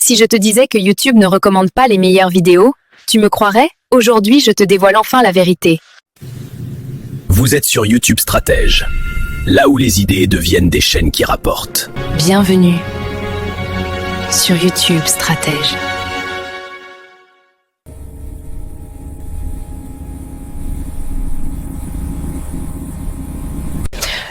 Si je te disais que YouTube ne recommande pas les meilleures vidéos, tu me croirais? Aujourd'hui, je te dévoile enfin la vérité. Vous êtes sur YouTube Stratège, là où les idées deviennent des chaînes qui rapportent. Bienvenue sur YouTube Stratège.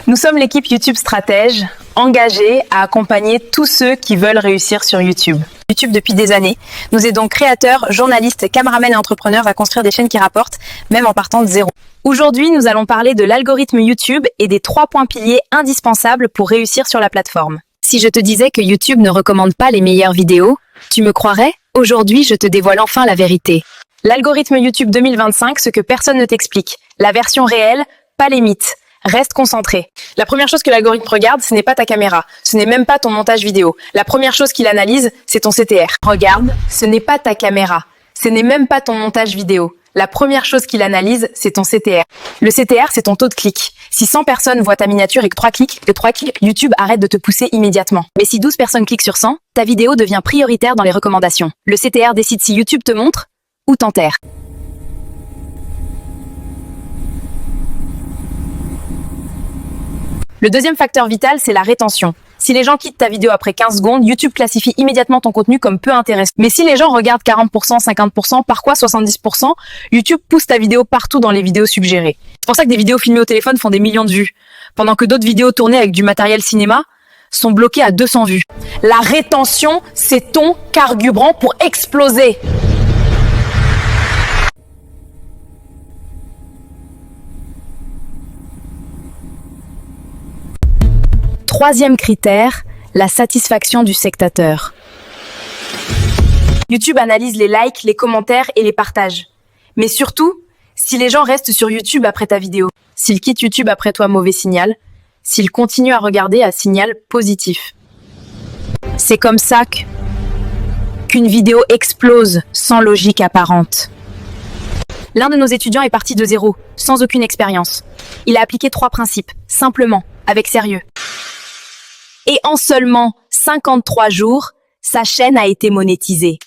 Nous sommes l'équipe YouTube Stratège, engagée à accompagner tous ceux qui veulent réussir sur YouTube. YouTube depuis des années, nous aidons créateurs, journalistes, caméramans et entrepreneurs à construire des chaînes qui rapportent, même en partant de zéro. Aujourd'hui, nous allons parler de l'algorithme YouTube et des 3 points piliers indispensables pour réussir sur la plateforme. Si je te disais que YouTube ne recommande pas les meilleures vidéos, tu me croirais? Aujourd'hui, je te dévoile enfin la vérité. L'algorithme YouTube 2025, ce que personne ne t'explique. La version réelle, pas les mythes. Reste concentré. La première chose que l'algorithme regarde, ce n'est pas ta caméra, ce n'est même pas ton montage vidéo. La première chose qu'il analyse, c'est ton CTR. Regarde, ce n'est pas ta caméra, ce n'est même pas ton montage vidéo. La première chose qu'il analyse, c'est ton CTR. Le CTR, c'est ton taux de clic. Si 100 personnes voient ta miniature et que 3 clics, YouTube arrête de te pousser immédiatement. Mais si 12 personnes cliquent sur 100, ta vidéo devient prioritaire dans les recommandations. Le CTR décide si YouTube te montre ou t'enterre. Le deuxième facteur vital, c'est la rétention. Si les gens quittent ta vidéo après 15 secondes, YouTube classifie immédiatement ton contenu comme peu intéressant. Mais si les gens regardent 40%, 50%, par quoi 70%, YouTube pousse ta vidéo partout dans les vidéos suggérées. C'est pour ça que des vidéos filmées au téléphone font des millions de vues, pendant que d'autres vidéos tournées avec du matériel cinéma sont bloquées à 200 vues. La rétention, c'est ton carburant pour exploser. Troisième critère, la satisfaction du spectateur. YouTube analyse les likes, les commentaires et les partages. Mais surtout, si les gens restent sur YouTube après ta vidéo, s'ils quittent YouTube après toi, mauvais signal, s'ils continuent à regarder, à signal positif. C'est comme ça qu'une vidéo explose sans logique apparente. L'un de nos étudiants est parti de zéro, sans aucune expérience. Il a appliqué 3 principes, simplement, avec sérieux. Et en seulement 53 jours, sa chaîne a été monétisée.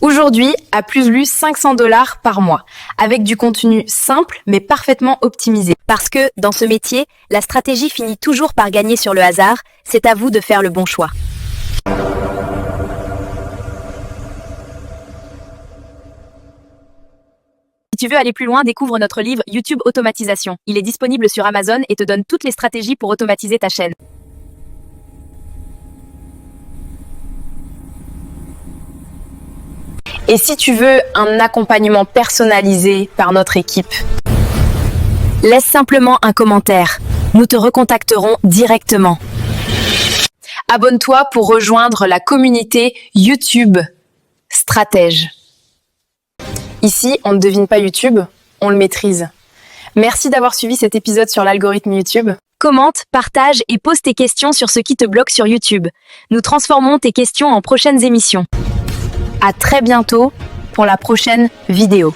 Aujourd'hui, a plus lu $500 par mois, avec du contenu simple mais parfaitement optimisé. Parce que, dans ce métier, la stratégie finit toujours par gagner sur le hasard, c'est à vous de faire le bon choix. Si tu veux aller plus loin, découvre notre livre YouTube Automatisation. Il est disponible sur Amazon et te donne toutes les stratégies pour automatiser ta chaîne. Et si tu veux un accompagnement personnalisé par notre équipe, laisse simplement un commentaire. Nous te recontacterons directement. Abonne-toi pour rejoindre la communauté YouTube Stratège. Ici, on ne devine pas YouTube, on le maîtrise. Merci d'avoir suivi cet épisode sur l'algorithme YouTube. Commente, partage et pose tes questions sur ce qui te bloque sur YouTube. Nous transformons tes questions en prochaines émissions. À très bientôt pour la prochaine vidéo.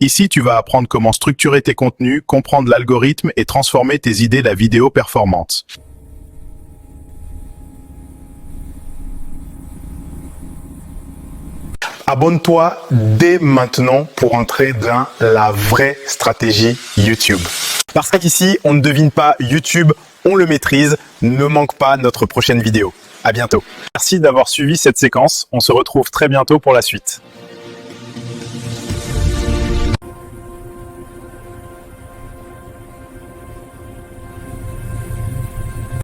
Ici, tu vas apprendre comment structurer tes contenus, comprendre l'algorithme et transformer tes idées de vidéo performante. Abonne-toi dès maintenant pour entrer dans la vraie stratégie YouTube. Parce qu'ici, on ne devine pas YouTube, on le maîtrise. Ne manque pas notre prochaine vidéo. À bientôt. Merci d'avoir suivi cette séquence. On se retrouve très bientôt pour la suite.